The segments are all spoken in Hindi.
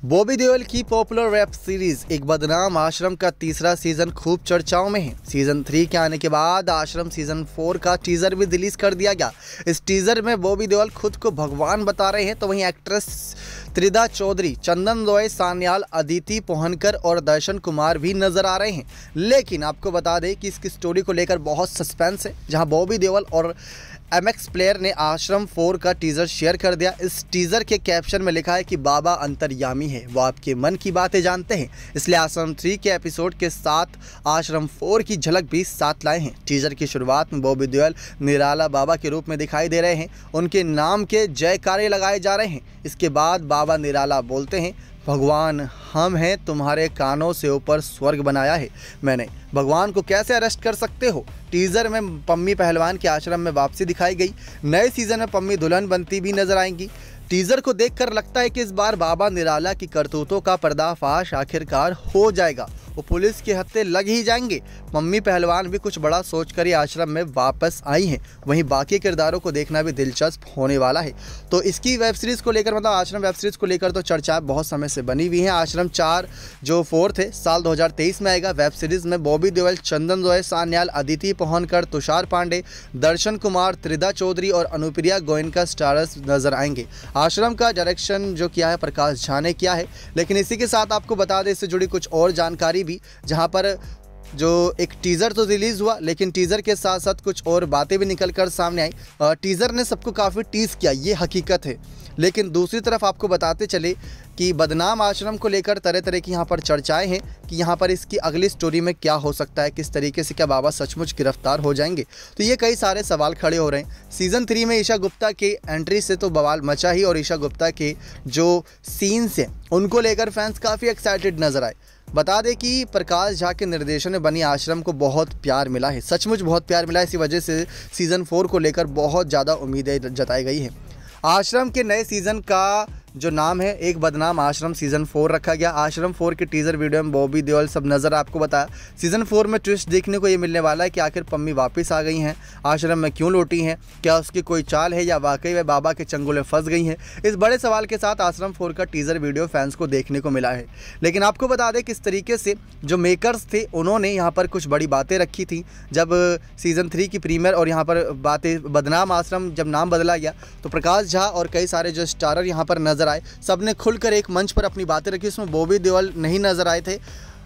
बॉबी देओल की पॉपुलर वेब सीरीज एक बदनाम आश्रम का तीसरा सीजन खूब चर्चाओं में है। सीजन 3 के आने के बाद आश्रम सीजन 4 का टीजर भी रिलीज कर दिया गया। इस टीजर में बॉबी देओल खुद को भगवान बता रहे हैं, तो वहीं एक्ट्रेस त्रिधा चौधरी, चंदन रॉय, सान्याल, अदिति पोहनकर और दर्शन कुमार भी नजर आ रहे हैं। लेकिन आपको बता दें कि इसकी स्टोरी को लेकर बहुत सस्पेंस है, जहां बॉबी देओल और एमएक्स प्लेयर ने आश्रम 4 का टीज़र शेयर कर दिया। इस टीज़र के कैप्शन में लिखा है कि बाबा अंतर्यामी है, वो आपके मन की बातें जानते हैं, इसलिए आश्रम 3 के एपिसोड के साथ आश्रम 4 की झलक भी साथ लाए हैं। टीज़र की शुरुआत में बॉबी देओल निराला बाबा के रूप में दिखाई दे रहे हैं, उनके नाम के जयकारे लगाए जा रहे हैं। इसके बाद बाबा निराला बोलते हैं, भगवान हम हैं, तुम्हारे कानों से ऊपर स्वर्ग बनाया है मैंने, भगवान को कैसे अरेस्ट कर सकते हो। टीज़र में पम्मी पहलवान के आश्रम में वापसी दिखाई गई। नए सीज़न में पम्मी दुल्हन बनती भी नजर आएंगी। टीज़र को देखकर लगता है कि इस बार बाबा निराला की करतूतों का पर्दाफाश आखिरकार हो जाएगा, वो पुलिस के हत्थे लग ही जाएंगे। मम्मी पहलवान भी कुछ बड़ा सोचकर ही आश्रम में वापस आई हैं। वहीं बाकी किरदारों को देखना भी दिलचस्प होने वाला है। तो इसकी वेब सीरीज़ को लेकर, मतलब आश्रम वेब सीरीज़ को लेकर तो चर्चा बहुत समय से बनी हुई है। आश्रम 4 जो 4 थे साल 2023 में आएगा। वेब सीरीज़ में बॉबी देओल, चंदन रॉय, सान्याल, अदिति पोहनकर, तुषार पांडे, दर्शन कुमार, त्रिधा चौधरी और अनुप्रिया गोयनका स्टारर्स नजर आएंगे। आश्रम का डायरेक्शन जो किया है प्रकाश झा ने किया है। लेकिन इसी के साथ आपको बता दें, इससे जुड़ी कुछ और जानकारी भी, जहां पर जो एक टीज़र तो रिलीज़ हुआ, लेकिन टीज़र के साथ साथ कुछ और बातें भी निकल कर सामने आई। टीज़र ने सबको काफ़ी टीज़ किया, ये हकीकत है। लेकिन दूसरी तरफ आपको बताते चले कि बदनाम आश्रम को लेकर तरह तरह की यहाँ पर चर्चाएं हैं कि यहाँ पर इसकी अगली स्टोरी में क्या हो सकता है, किस तरीके से, क्या बाबा सचमुच गिरफ्तार हो जाएंगे। तो ये कई सारे सवाल खड़े हो रहे हैं। सीज़न 3 में ईशा गुप्ता के एंट्री से तो बवाल मचा ही, और ईशा गुप्ता के जो सीन्स हैं उनको लेकर फैंस काफ़ी एक्साइटेड नजर आए। बता दें कि प्रकाश झा के निर्देशन में बनी आश्रम को बहुत प्यार मिला है, सचमुच बहुत प्यार मिला है। इसी वजह से सीज़न 4 को लेकर बहुत ज़्यादा उम्मीदें जताई गई हैं। आश्रम के नए सीज़न का जो नाम है एक बदनाम आश्रम सीज़न 4 रखा गया। आश्रम 4 के टीज़र वीडियो में बॉबी देओल सब नज़र आपको बताया। सीज़न 4 में ट्विस्ट देखने को ये मिलने वाला है कि आखिर पम्मी वापस आ गई हैं, आश्रम में क्यों लौटी हैं, क्या उसकी कोई चाल है या वाकई वे बाबा के चंगुल में फंस गई हैं। इस बड़े सवाल के साथ आश्रम 4 का टीज़र वीडियो फैंस को देखने को मिला है। लेकिन आपको बता दें किस तरीके से जो मेकर्स थे उन्होंने यहाँ पर कुछ बड़ी बातें रखी थी जब सीज़न 3 की प्रीमियर, और यहाँ पर बातें बदनाम आश्रम जब नाम बदला गया तो प्रकाश झा और कई सारे जो स्टारर यहाँ पर नजर आए, सबने खुलकर एक मंच पर अपनी बातें रखी। उसमें बॉबी देओल नहीं नजर आए थे,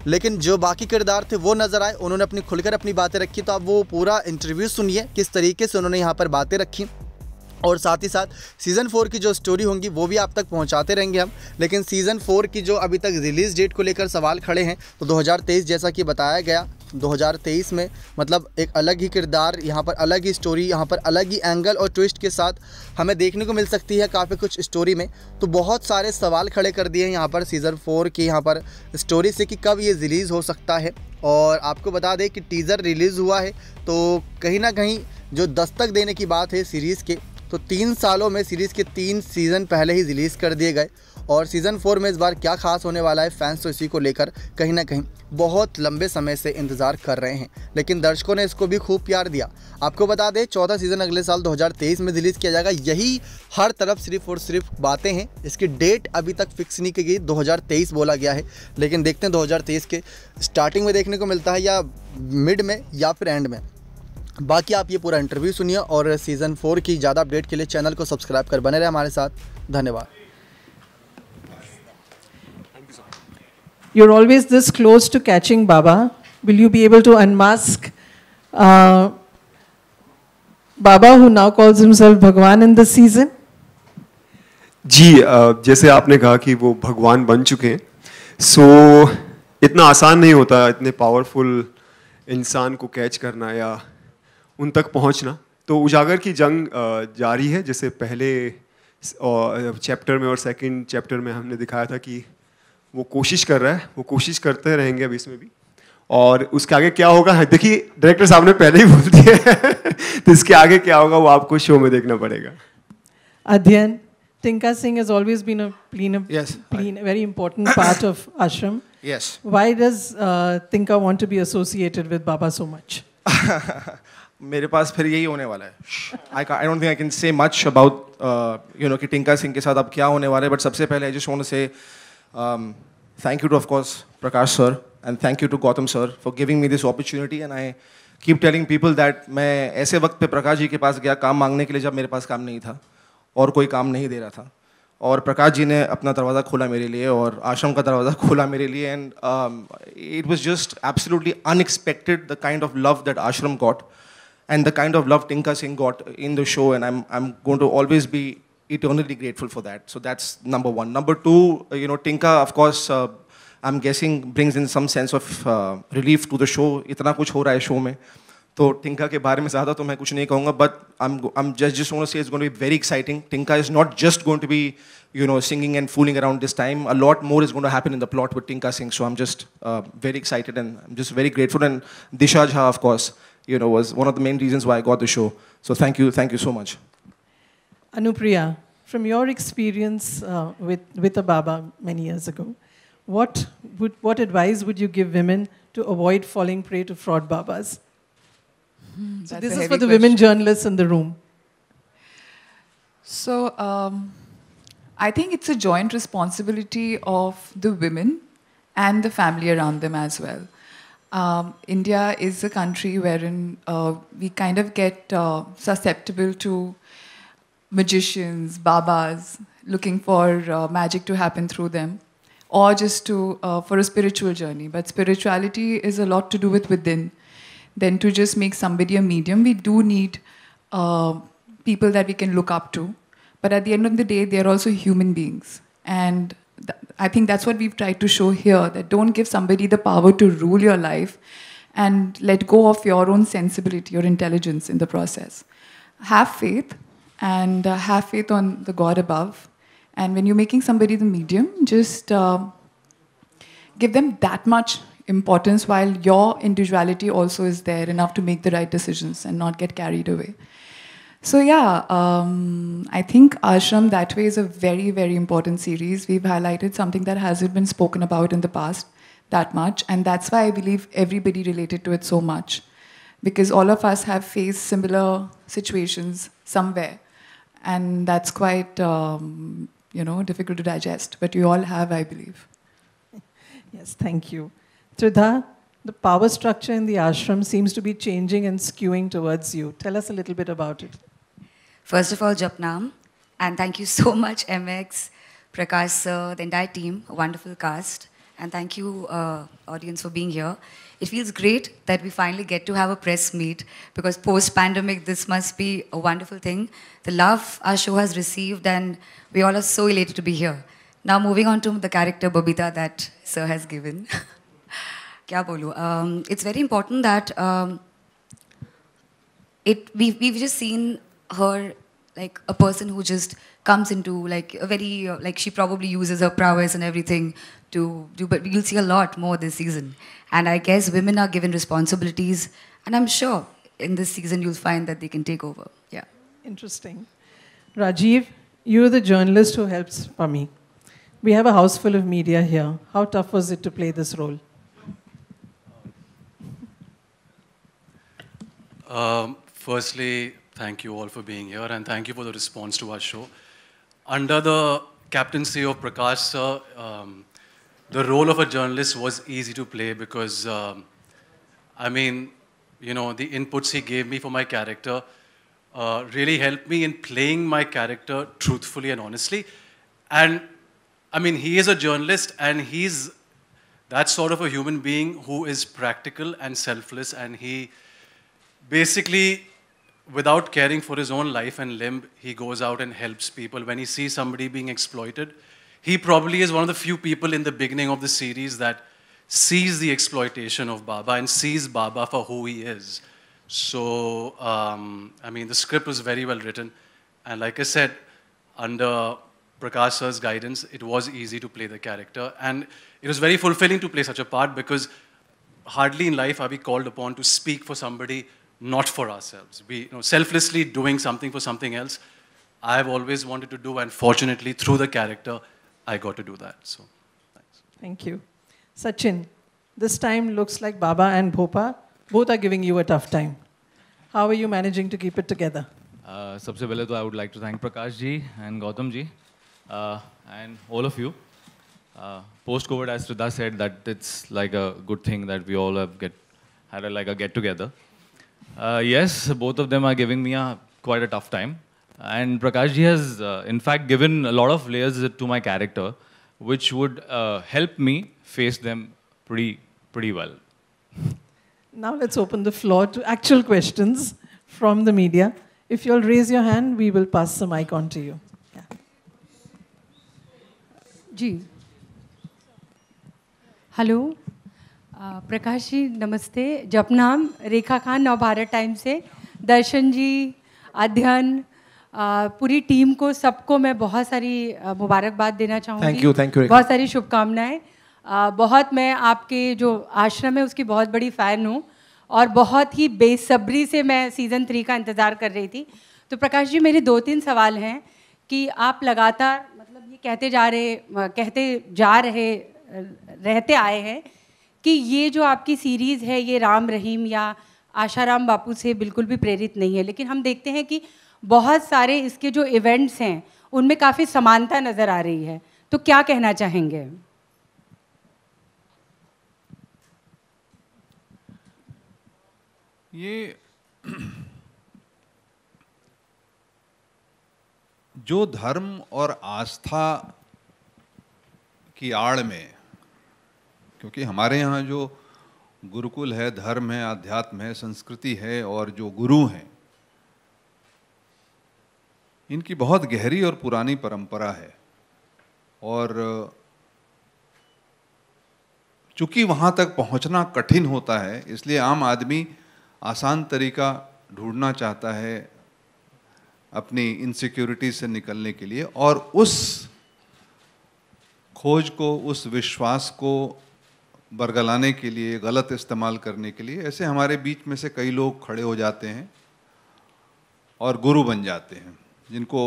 लेकिन जो बाकी किरदार थे वो नजर आए, उन्होंने अपनी खुलकर अपनी बातें रखी। तो आप वो पूरा इंटरव्यू सुनिए किस तरीके से उन्होंने यहाँ पर बातें रखी, और साथ ही साथ सीज़न 4 की जो स्टोरी होंगी वो भी आप तक पहुंचाते रहेंगे हम। लेकिन सीज़न 4 की जो अभी तक रिलीज़ डेट को लेकर सवाल खड़े हैं, तो 2023 जैसा कि बताया गया, 2023 में मतलब एक अलग ही किरदार, यहाँ पर अलग ही स्टोरी, यहाँ पर अलग ही एंगल और ट्विस्ट के साथ हमें देखने को मिल सकती है काफ़ी कुछ स्टोरी में। तो बहुत सारे सवाल खड़े कर दिए हैं यहाँ पर सीज़न 4 की यहाँ पर स्टोरी से कि कब ये रिलीज़ हो सकता है। और आपको बता दें कि टीज़र रिलीज़ हुआ है, तो कहीं ना कहीं जो दस्तक देने की बात है सीरीज़ के, तो 3 सालों में सीरीज़ के 3 सीज़न पहले ही रिलीज़ कर दिए गए। और सीज़न 4 में इस बार क्या खास होने वाला है, फैंस तो इसी को लेकर कहीं ना कहीं बहुत लंबे समय से इंतज़ार कर रहे हैं। लेकिन दर्शकों ने इसको भी खूब प्यार दिया। आपको बता दें 14 सीज़न अगले साल 2023 में रिलीज़ किया जाएगा। यही हर तरफ सिर्फ और सिर्फ बातें हैं, इसकी डेट अभी तक फिक्स नहीं की गई, 2023 बोला गया है। लेकिन देखते हैं 2023 के स्टार्टिंग में देखने को मिलता है या मिड में या फिर एंड में। बाकी आप ये पूरा इंटरव्यू सुनिए, और सीज़न 4 की ज़्यादा अपडेट के लिए चैनल को सब्सक्राइब कर बने रहे हमारे साथ। धन्यवाद। You're always this close to catching Baba. Will you be able to unmask Baba, who now calls himself Bhagwan in this season? जी, जैसे आपने कहा कि वो भगवान बन चुके हैं, सो इतना आसान नहीं होता इतने पावरफुल इंसान को कैच करना या उन तक पहुंचना। तो उजागर की जंग जारी है। जैसे पहले चैप्टर में और सेकंड चैप्टर में हमने दिखाया था कि वो कोशिश कर रहा है, वो कोशिश करते रहेंगे अब इसमें भी। और उसके आगे क्या होगा, देखिए डायरेक्टर साहब ने पहले ही बोल दिया है तो इसके आगे क्या होगा वो आपको शो में देखना पड़ेगा। Adhyan, Tinka Singh has always been a very important part of Ashram. Yes. Why does Tinka want to be associated with Baba so much? मेरे पास फिर यही होने वाला है। I don't think I can say much about कि टिंका सिंह के साथ अब क्या होने वाला है, बट सबसे पहले I just want to say Thank you to, of course, Prakash sir, and thank you to Gautam sir for giving me this opportunity. And I keep telling people that मैं ऐसे वक्त पे प्रकाश जी के पास गया काम मांगने के लिए जब मेरे पास काम नहीं था और कोई काम नहीं दे रहा था, और प्रकाश जी ने अपना दरवाज़ा खोला मेरे लिए और आश्रम का दरवाज़ा खोला मेरे लिए. And it was just absolutely unexpected, the kind of love that Ashram got and the kind of love Tinka Singh got in the show, and I'm going to always be eternally grateful for that. So that's number one. Number two, Tinka, of course, I'm guessing brings in some sense of relief to the show. इतना कुछ हो रहा है शो में, तो टिंका के बारे में ज़्यादा तो मैं कुछ नहीं कहूँगा, but I'm just going to say it's going to be very exciting. Tinka is not just going to be, singing and fooling around this time. A lot more is going to happen in the plot with Tinka Singh. So I'm just very excited, and I'm just very grateful. And Disha Jha, of course, was one of the main reasons why I got the show. So thank you so much. Anupriya, from your experience with a Baba many years ago, what advice would you give women to avoid falling prey to fraud Babas? So this is for the women journalists in the room. So I think it's a joint responsibility of the women and the family around them as well. India is a country wherein we kind of get susceptible to magicians, babas, looking for magic to happen through them, or just for a spiritual journey. But spirituality is a lot to do with within. Then to just make somebody a medium, we do need people that we can look up to. But at the end of the day, they're also human beings. And I think that's what we've tried to show here, that don't give somebody the power to rule your life and let go of your own sensibility or intelligence in the process. Have faith, and have faith on the God above. And when you're making somebody the medium, just give them that much importance while your individuality also is there enough to make the right decisions and not get carried away. So yeah, I think Ashram that way is a very, very important series. We've highlighted something that hasn't been spoken about in the past that much, and that's why I believe everybody related to it so much, because all of us have faced similar situations somewhere, and that's quite difficult to digest, but you all have, I believe. Yes, thank you. Tridha, the power structure in the ashram seems to be changing and skewing towards you. Tell us a little bit about it. First of all, Japnam, and thank you so much, MX, Prakash sir, the entire team, a wonderful cast, and thank you, audience, for being here. It feels great that we finally get to have a press meet, because post-pandemic, this must be a wonderful thing. The love our show has received, and we all are so elated to be here. Now, moving on to the character Babita that sir has given. Kya bolu? It's very important that we've just seen her like a person who just comes into like a very she probably uses her prowess and everything to do, but we'll see a lot more this season. And I guess women are given responsibilities, and I'm sure in this season you'll find that they can take over. Yeah. Interesting. Rajiv, you're the journalist who helps Pami. We have a house full of media here. How tough was it to play this role? Firstly, thank you all for being here, and thank you for the response to our show. Under the captaincy of Prakash sir, the role of a journalist was easy to play because, the inputs he gave me for my character really helped me in playing my character truthfully and honestly. And, he is a journalist, and he's that sort of a human being who is practical and selfless, and he basically, without caring for his own life and limb, he goes out and helps people. When he sees somebody being exploited, he probably is one of the few people in the beginning of the series that sees the exploitation of Baba and sees Baba for who he is. So, the script was very well written. And like I said, under Prakash sir's guidance, it was easy to play the character. And it was very fulfilling to play such a part, because hardly in life are we called upon to speak for somebody, not for ourselves. We, selflessly doing something for something else, I've always wanted to do, and fortunately, through the character, I got to do that. So, thanks. Thank you. Sachin, this time looks like Baba and Bhopa both are giving you a tough time. How are you managing to keep it together? सबसे पहले तो I would like to thank Prakash ji and Gautam ji and all of you. Post-COVID, as Sridhar said, that it's like a good thing that we all have had a get-together. Yes, both of them are giving me quite a tough time. And Prakash ji has, in fact, given a lot of layers to my character, which would help me face them pretty well. Now let's open the floor to actual questions from the media. If you'll raise your hand, we will pass the mic on to you. Yeah. जी हेलो प्रकाश जी नमस्ते, जपनाम, रेखा खान, नवभारत टाइम से, दर्शन जी, अध्ययन, पूरी टीम को, सबको मैं बहुत सारी मुबारकबाद देना चाहूँगी। थैंक यू रेखा। बहुत सारी शुभकामनाएं। बहुत मैं आपके जो आश्रम है उसकी बहुत बड़ी फ़ैन हूँ और बहुत ही बेसब्री से मैं सीज़न 3 का इंतज़ार कर रही थी। तो प्रकाश जी मेरे 2-3 सवाल हैं कि आप लगातार मतलब ये कहते जा रहे रहते आए हैं कि ये जो आपकी सीरीज़ है ये राम रहीम या आशाराम बापू से बिल्कुल भी प्रेरित नहीं है, लेकिन हम देखते हैं कि बहुत सारे इसके जो इवेंट्स हैं उनमें काफ़ी समानता नज़र आ रही है, तो क्या कहना चाहेंगे? ये जो धर्म और आस्था की आड़ में, क्योंकि हमारे यहाँ जो गुरुकुल है, धर्म है, अध्यात्म है, संस्कृति है और जो गुरु हैं, इनकी बहुत गहरी और पुरानी परंपरा है। और चूंकि वहाँ तक पहुँचना कठिन होता है, इसलिए आम आदमी आसान तरीका ढूंढना चाहता है अपनी इनसिक्योरिटी से निकलने के लिए, और उस खोज को, उस विश्वास को बरगलाने के लिए, गलत इस्तेमाल करने के लिए ऐसे हमारे बीच में से कई लोग खड़े हो जाते हैं और गुरु बन जाते हैं। जिनको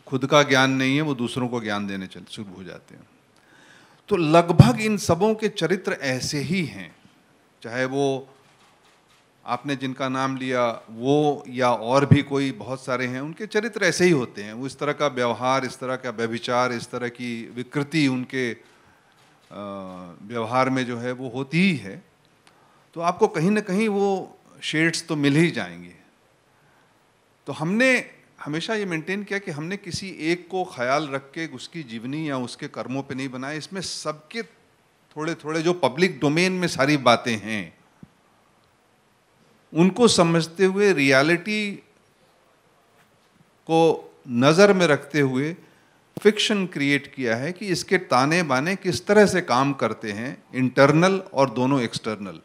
खुद का ज्ञान नहीं है वो दूसरों को ज्ञान देने शुरू हो जाते हैं। तो लगभग इन सबों के चरित्र ऐसे ही हैं, चाहे वो आपने जिनका नाम लिया वो या और भी कोई बहुत सारे हैं, उनके चरित्र ऐसे ही होते हैं। वो इस तरह का व्यवहार, इस तरह का व्यभिचार, इस तरह की विकृति उनके व्यवहार में जो है वो होती ही है। तो आपको कहीं ना कहीं वो शेड्स तो मिल ही जाएंगे। तो हमने हमेशा ये मेंटेन किया कि हमने किसी एक को ख्याल रख के उसकी जीवनी या उसके कर्मों पे नहीं बनाए। इसमें सबके थोड़े थोड़े जो पब्लिक डोमेन में सारी बातें हैं उनको समझते हुए, रियलिटी को नज़र में रखते हुए फिक्शन क्रिएट किया है कि इसके ताने बाने किस तरह से काम करते हैं, इंटरनल और दोनों एक्सटर्नल।